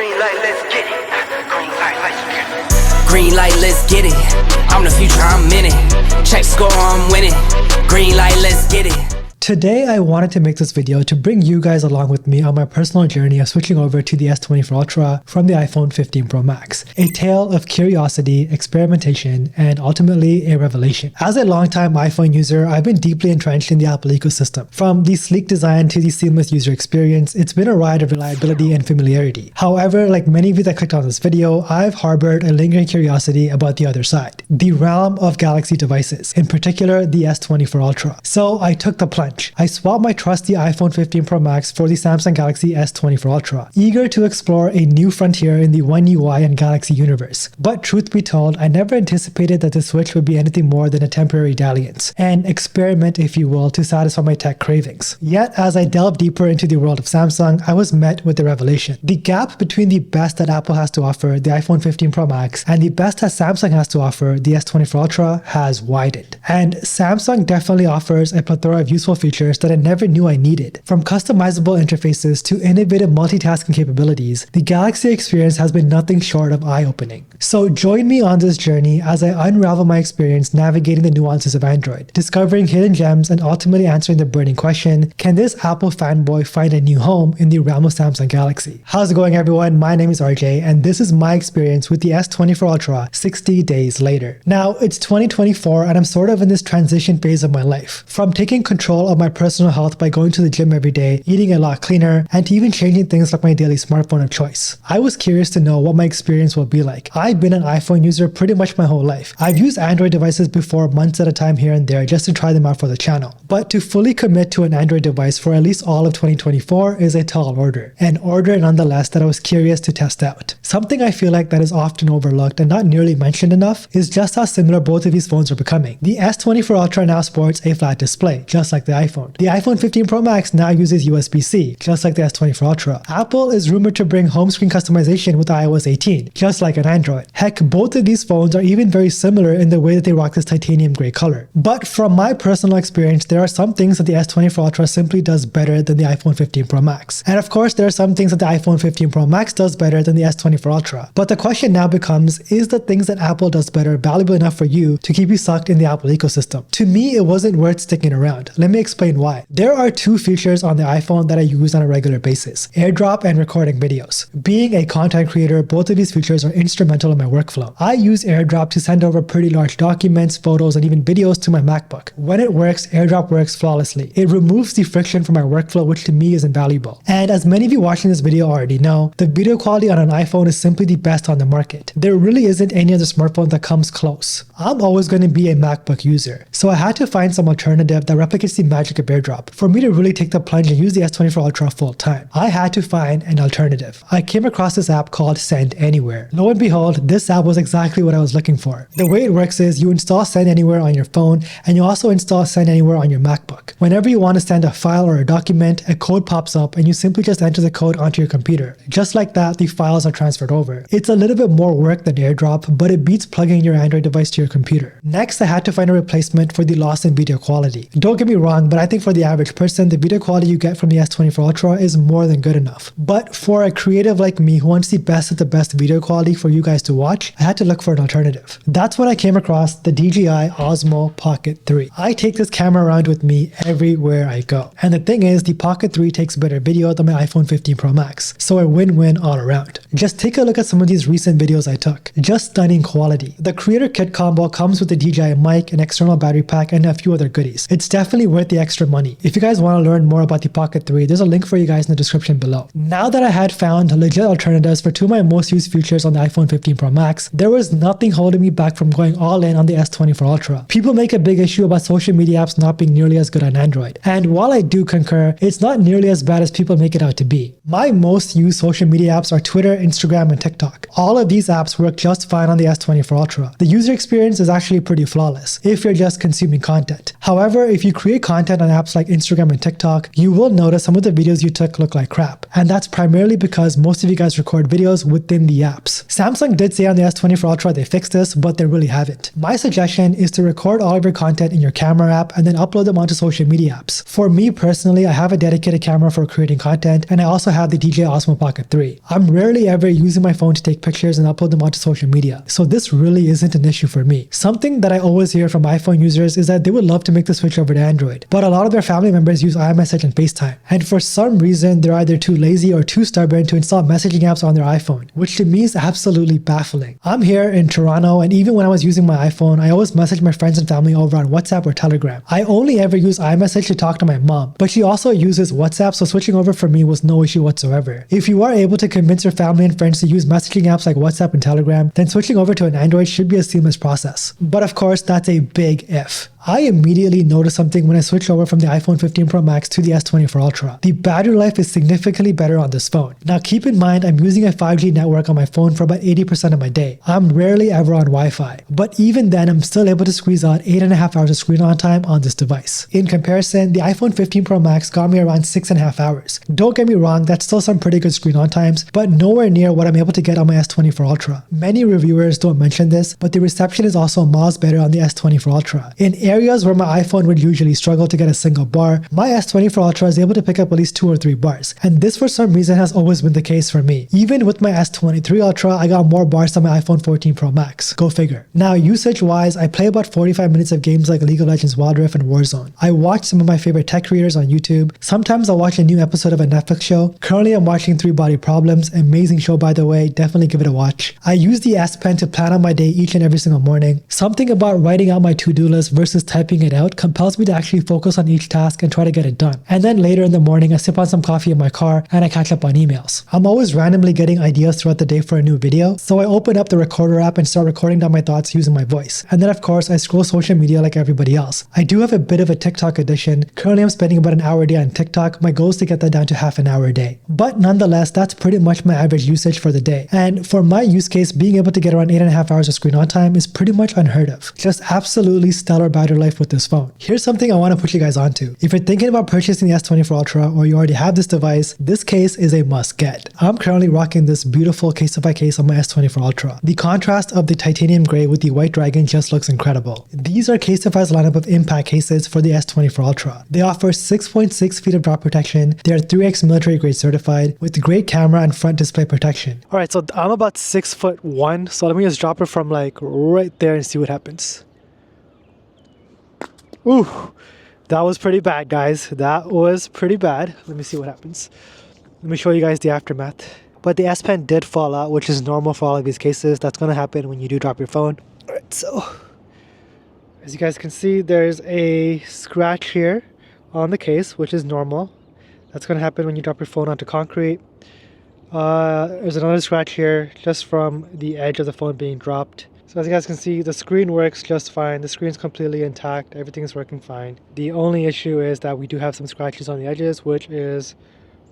Green light, let's get it. Green light, let's get it. Green light, let's get it. I'm the future, I'm in it. Check score, I'm winning. Green light, let's get it. Today, I wanted to make this video to bring you guys along with me on my personal journey of switching over to the S24 Ultra from the iPhone 15 Pro Max. A tale of curiosity, experimentation, and ultimately a revelation. As a longtime iPhone user, I've been deeply entrenched in the Apple ecosystem. From the sleek design to the seamless user experience, it's been a ride of reliability and familiarity. However, like many of you that clicked on this video, I've harbored a lingering curiosity about the other side, the realm of Galaxy devices, in particular the S24 Ultra. So I took the plunge. I swapped my trusty iPhone 15 Pro Max for the Samsung Galaxy S24 Ultra, eager to explore a new frontier in the One UI and Galaxy universe. But truth be told, I never anticipated that the switch would be anything more than a temporary dalliance, an experiment if you will, to satisfy my tech cravings. Yet as I delved deeper into the world of Samsung, I was met with the revelation. The gap between the best that Apple has to offer, the iPhone 15 Pro Max, and the best that Samsung has to offer, the S24 Ultra, has widened. And Samsung definitely offers a plethora of useful features that I never knew I needed. From customizable interfaces to innovative multitasking capabilities, the Galaxy experience has been nothing short of eye-opening. So join me on this journey as I unravel my experience navigating the nuances of Android, discovering hidden gems, and ultimately answering the burning question, can this Apple fanboy find a new home in the realm of Samsung Galaxy? How's it going, everyone? My name is RJ, and this is my experience with the S24 Ultra 60 days later. Now, it's 2024, and I'm sort of in this transition phase of my life. From taking control of my personal health by going to the gym every day, eating a lot cleaner, and to even changing things like my daily smartphone of choice. I was curious to know what my experience will be like. I've been an iPhone user pretty much my whole life. I've used Android devices before months at a time here and there just to try them out for the channel. But to fully commit to an Android device for at least all of 2024 is a tall order. An order nonetheless that I was curious to test out. Something I feel like that is often overlooked and not nearly mentioned enough is just how similar both of these phones are becoming. The S24 Ultra now sports a flat display, just like the iPhone. The iPhone 15 Pro Max now uses USB-C, just like the S24 Ultra. Apple is rumored to bring home screen customization with iOS 18, just like an Android. Heck, both of these phones are even very similar in the way that they rock this titanium gray color. But from my personal experience, there are some things that the S24 Ultra simply does better than the iPhone 15 Pro Max. And of course, there are some things that the iPhone 15 Pro Max does better than the S24 Ultra. But the question now becomes, is the things that Apple does better valuable enough for you to keep you sucked in the Apple ecosystem? To me, it wasn't worth sticking around. Let me explain why. There are two features on the iPhone that I use on a regular basis: AirDrop and recording videos. Being a content creator, both of these features are instrumental in my workflow. I use AirDrop to send over pretty large documents, photos, and even videos to my MacBook. When it works, AirDrop works flawlessly. It removes the friction from my workflow, which to me is invaluable. And as many of you watching this video already know, the video quality on an iPhone is simply the best on the market. There really isn't any other smartphone that comes close. I'm always going to be a MacBook user, so I had to find some alternative that replicates the magic of AirDrop. For me to really take the plunge and use the S24 Ultra full time, I had to find an alternative. I came across this app called Send Anywhere. Lo and behold, this app was exactly what I was looking for. The way it works is you install Send Anywhere on your phone, and you also install Send Anywhere on your MacBook. Whenever you want to send a file or a document, a code pops up and you simply just enter the code onto your computer. Just like that, the files are transferred over. It's a little bit more work than AirDrop, but it beats plugging your Android device to your computer. Next, I had to find a replacement for the loss in video quality. Don't get me wrong, but I think for the average person, the video quality you get from the S24 Ultra is more than good enough. But for a creative like me who wants the best of the best video quality for you guys to watch, I had to look for an alternative. That's when I came across the DJI Osmo Pocket 3. I take this camera around with me everywhere I go. And the thing is, the Pocket 3 takes better video than my iPhone 15 Pro Max. So a win-win all around. Just take a look at some of these recent videos I took. Just stunning quality. The creator kit combo comes with the DJI mic, an external battery pack, and a few other goodies. It's definitely worth the extra money. If you guys want to learn more about the Pocket 3, there's a link for you guys in the description below. Now that I had found legit alternatives for two of my most used features on the iPhone 15 Pro Max, there was nothing holding me back from going all in on the S24 Ultra. People make a big issue about social media apps not being nearly as good on Android. And while I do concur, it's not nearly as bad as people make it out to be. My most used social media apps are Twitter, Instagram, and TikTok. All of these apps work just fine on the S24 Ultra. The user experience is actually pretty flawless if you're just consuming content. However, if you create content content on apps like Instagram and TikTok, you will notice some of the videos you took look like crap. And that's primarily because most of you guys record videos within the apps. Samsung did say on the S24 Ultra they fixed this, but they really haven't. My suggestion is to record all of your content in your camera app and then upload them onto social media apps. For me personally, I have a dedicated camera for creating content, and I also have the DJI Osmo Pocket 3. I'm rarely ever using my phone to take pictures and upload them onto social media, so this really isn't an issue for me. Something that I always hear from iPhone users is that they would love to make the switch over to Android, but a lot of their family members use iMessage and FaceTime, and for some reason they're either too lazy or too stubborn to install messaging apps on their iPhone, which to me is absolutely baffling. I'm here in Toronto, and even when I was using my iPhone, I always message my friends and family over on WhatsApp or Telegram. I only ever use iMessage to talk to my mom, but she also uses WhatsApp, so switching over for me was no issue whatsoever. If you are able to convince your family and friends to use messaging apps like WhatsApp and Telegram, then switching over to an Android should be a seamless process. But of course, that's a big if. I immediately noticed something when I switched over from the iPhone 15 Pro Max to the S24 Ultra. The battery life is significantly better on this phone. Now keep in mind, I'm using a 5G network on my phone for about 80% of my day. I'm rarely ever on Wi-Fi, but even then I'm still able to squeeze out 8.5 hours of screen on time on this device. In comparison, the iPhone 15 Pro Max got me around 6.5 hours. Don't get me wrong, that's still some pretty good screen on times, but nowhere near what I'm able to get on my S24 Ultra. Many reviewers don't mention this, but the reception is also miles better on the S24 Ultra. In areas where my iPhone would usually struggle to get a single bar, my S24 Ultra is able to pick up at least 2 or 3 bars, and this for some reason has always been the case for me. Even with my S23 Ultra, I got more bars than my iPhone 14 Pro Max. Go figure. Now usage wise, I play about 45 minutes of games like League of Legends Wild Rift and Warzone. I watch some of my favorite tech creators on YouTube. Sometimes I'll watch a new episode of a Netflix show. Currently I'm watching 3 Body Problems, amazing show by the way, definitely give it a watch. I use the S Pen to plan out my day each and every single morning. Something about writing out my to-do list versus typing it out compels me to actually focus on each task and try to get it done. And then later in the morning, I sip on some coffee in my car and I catch up on emails. I'm always randomly getting ideas throughout the day for a new video, so I open up the recorder app and start recording down my thoughts using my voice. And then of course, I scroll social media like everybody else. I do have a bit of a TikTok addiction. Currently, I'm spending about an hour a day on TikTok. My goal is to get that down to half an hour a day. But nonetheless, that's pretty much my average usage for the day. And for my use case, being able to get around 8.5 hours of screen on time is pretty much unheard of. Just absolutely stellar battery life with this phone. Here's something I want to put you guys onto. If you're thinking about purchasing the S24 Ultra or you already have this device, this case is a must get. I'm currently rocking this beautiful Casetify case on my S24 Ultra. The contrast of the titanium gray with the white dragon just looks incredible. These are Casetify's lineup of impact cases for the S24 Ultra. They offer 6.6 feet of drop protection. They are 3x military grade certified with great camera and front display protection. Alright, so I'm about 6'1", so let me just drop it from like right there and see what happens. Ooh, that was pretty bad, guys. That was pretty bad. Let me see what happens. Let me show you guys the aftermath. But the S Pen did fall out, which is normal for all of these cases. That's going to happen when you do drop your phone. Alright, so as you guys can see, there's a scratch here on the case, which is normal. That's going to happen when you drop your phone onto concrete. There's another scratch here just from the edge of the phone being dropped. So as you guys can see, the screen works just fine. The screen's completely intact. Everything is working fine. The only issue is that we do have some scratches on the edges, which is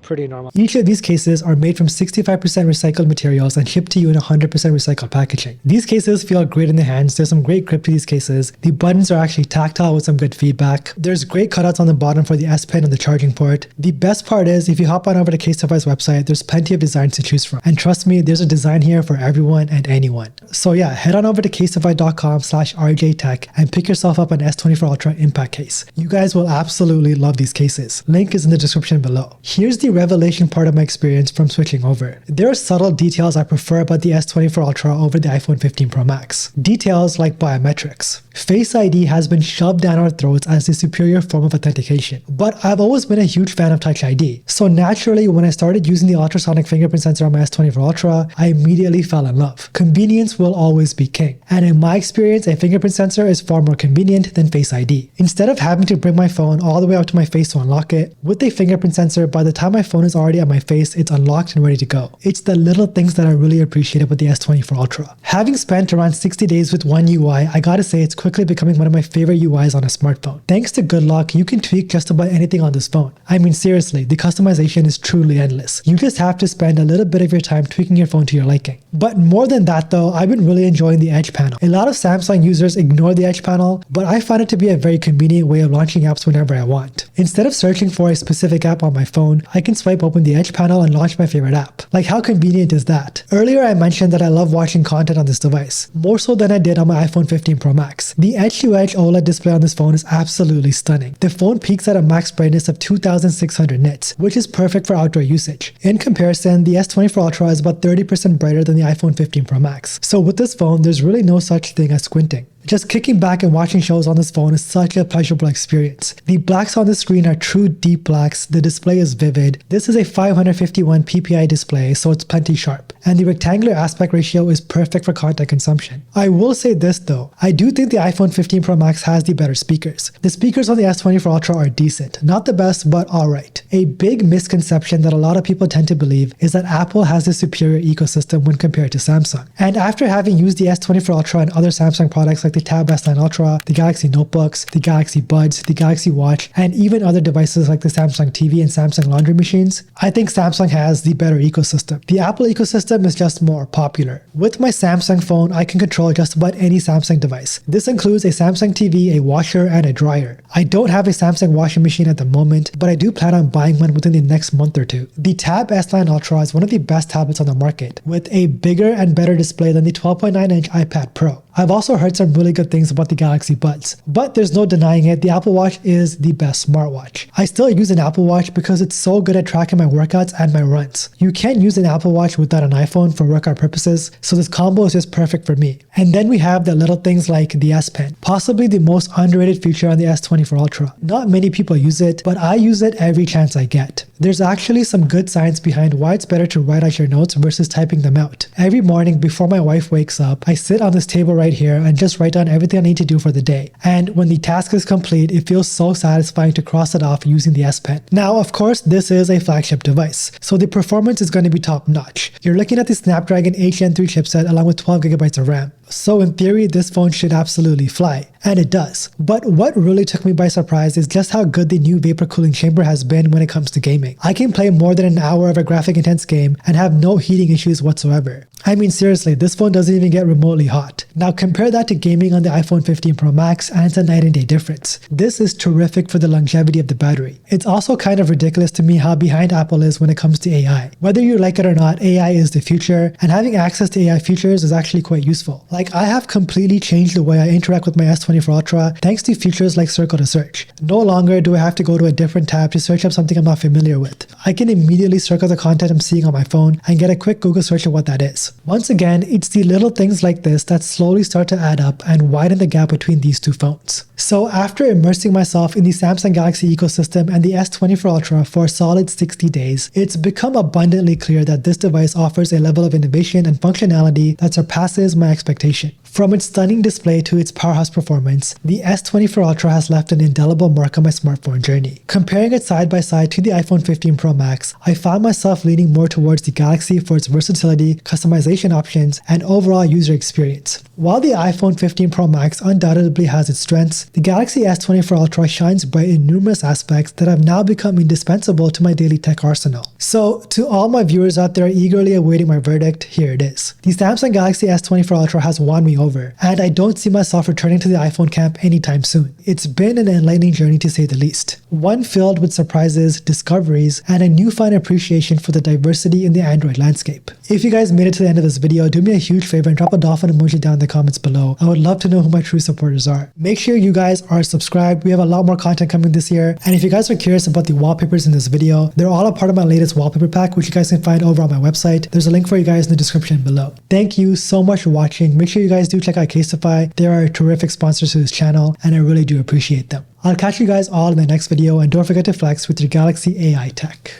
pretty normal. Each of these cases are made from 65% recycled materials and shipped to you in 100% recycled packaging. These cases feel great in the hands. There's some great grip to these cases. The buttons are actually tactile with some good feedback. There's great cutouts on the bottom for the S Pen and the charging port. The best part is if you hop on over to Casetify's website, there's plenty of designs to choose from. And trust me, there's a design here for everyone and anyone. So yeah, head on over to casetify.com/rjtech and pick yourself up an S24 Ultra impact case. You guys will absolutely love these cases. Link is in the description below. Here's the revelation part of my experience from switching over. There are subtle details I prefer about the S24 Ultra over the iPhone 15 Pro Max. Details like biometrics. Face ID has been shoved down our throats as the superior form of authentication, but I've always been a huge fan of Touch ID. So naturally, when I started using the ultrasonic fingerprint sensor on my S24 Ultra, I immediately fell in love. Convenience will always be king, and in my experience, a fingerprint sensor is far more convenient than Face ID. Instead of having to bring my phone all the way up to my face to unlock it, with a fingerprint sensor, by the time my phone is already at my face, it's unlocked and ready to go. It's the little things that I really appreciate about the S24 Ultra. Having spent around 60 days with One UI, I gotta say it's quick quickly becoming one of my favorite UIs on a smartphone. Thanks to Good Lock, you can tweak just about anything on this phone. I mean, seriously, the customization is truly endless. You just have to spend a little bit of your time tweaking your phone to your liking. But more than that though, I've been really enjoying the Edge panel. A lot of Samsung users ignore the Edge panel, but I find it to be a very convenient way of launching apps whenever I want. Instead of searching for a specific app on my phone, I can swipe open the Edge panel and launch my favorite app. Like, how convenient is that? Earlier I mentioned that I love watching content on this device, more so than I did on my iPhone 15 Pro Max. The edge-to-edge OLED display on this phone is absolutely stunning. The phone peaks at a max brightness of 2600 nits, which is perfect for outdoor usage. In comparison, the S24 Ultra is about 30% brighter than the iPhone 15 Pro Max. So with this phone, there's really no such thing as squinting. Just kicking back and watching shows on this phone is such a pleasurable experience. The blacks on the screen are true deep blacks, the display is vivid. This is a 551 ppi display, so it's plenty sharp. And the rectangular aspect ratio is perfect for content consumption. I will say this though, I do think the iPhone 15 Pro Max has the better speakers. The speakers on the S24 Ultra are decent, not the best, but alright. A big misconception that a lot of people tend to believe is that Apple has a superior ecosystem when compared to Samsung. And after having used the S24 Ultra and other Samsung products like the Tab S9 Ultra, the Galaxy Notebooks, the Galaxy Buds, the Galaxy Watch, and even other devices like the Samsung TV and Samsung laundry machines, I think Samsung has the better ecosystem. The Apple ecosystem is just more popular. With my Samsung phone, I can control just about any Samsung device. This includes a Samsung TV, a washer, and a dryer. I don't have a Samsung washing machine at the moment, but I do plan on buying one within the next month or two. The Tab S9 Ultra is one of the best tablets on the market, with a bigger and better display than the 12.9-inch iPad Pro. I've also heard some really good things about the Galaxy Buds, but there's no denying it, the Apple Watch is the best smartwatch. I still use an Apple Watch because it's so good at tracking my workouts and my runs. You can't use an Apple Watch without an iPhone for workout purposes, so this combo is just perfect for me. And then we have the little things like the S Pen, possibly the most underrated feature on the S24 Ultra. Not many people use it, but I use it every chance I get. There's actually some good science behind why it's better to write out your notes versus typing them out. Every morning before my wife wakes up, I sit on this table right here and just write down everything I need to do for the day. And when the task is complete, it feels so satisfying to cross it off using the S Pen. Now, of course, this is a flagship device, so the performance is going to be top notch. You're looking at the Snapdragon 8 Gen 3 chipset along with 12GB of RAM. So in theory, this phone should absolutely fly. And it does. But what really took me by surprise is just how good the new vapor cooling chamber has been when it comes to gaming. I can play more than an hour of a graphic intense game and have no heating issues whatsoever. I mean, seriously, this phone doesn't even get remotely hot. Now compare that to gaming on the iPhone 15 Pro Max and it's a night and day difference. This is terrific for the longevity of the battery. It's also kind of ridiculous to me how behind Apple is when it comes to AI. Whether you like it or not, AI is the future, and having access to AI features is actually quite useful. Like, I have completely changed the way I interact with my S24 Ultra thanks to features like Circle to Search. No longer do I have to go to a different tab to search up something I'm not familiar with. I can immediately circle the content I'm seeing on my phone and get a quick Google search of what that is. Once again, it's the little things like this that slowly start to add up and widen the gap between these two phones. So after immersing myself in the Samsung Galaxy ecosystem and the S24 Ultra for a solid 60 days, it's become abundantly clear that this device offers a level of innovation and functionality that surpasses my expectation. From its stunning display to its powerhouse performance, the S24 Ultra has left an indelible mark on my smartphone journey. Comparing it side by side to the iPhone 15 Pro Max, I found myself leaning more towards the Galaxy for its versatility, customization options, and overall user experience. While the iPhone 15 Pro Max undoubtedly has its strengths, the Galaxy S24 Ultra shines bright in numerous aspects that have now become indispensable to my daily tech arsenal. So, to all my viewers out there eagerly awaiting my verdict, here it is. The Samsung Galaxy S24 Ultra has won me over, and I don't see myself returning to the iPhone camp anytime soon. It's been an enlightening journey to say the least. One filled with surprises, discoveries, and a newfound appreciation for the diversity in the Android landscape. If you guys made it to the end of this video, do me a huge favor and drop a dolphin emoji down in the comments below. I would love to know who my true supporters are. Make sure you guys are subscribed. We have a lot more content coming this year. And if you guys are curious about the wallpapers in this video, they're all a part of my latest wallpaper pack, which you guys can find over on my website. There's a link for you guys in the description below. Thank you so much for watching. Make sure you guys do check out Casetify. They are terrific sponsors to this channel, and I really do appreciate them. I'll catch you guys all in the next video, and don't forget to flex with your Galaxy AI tech.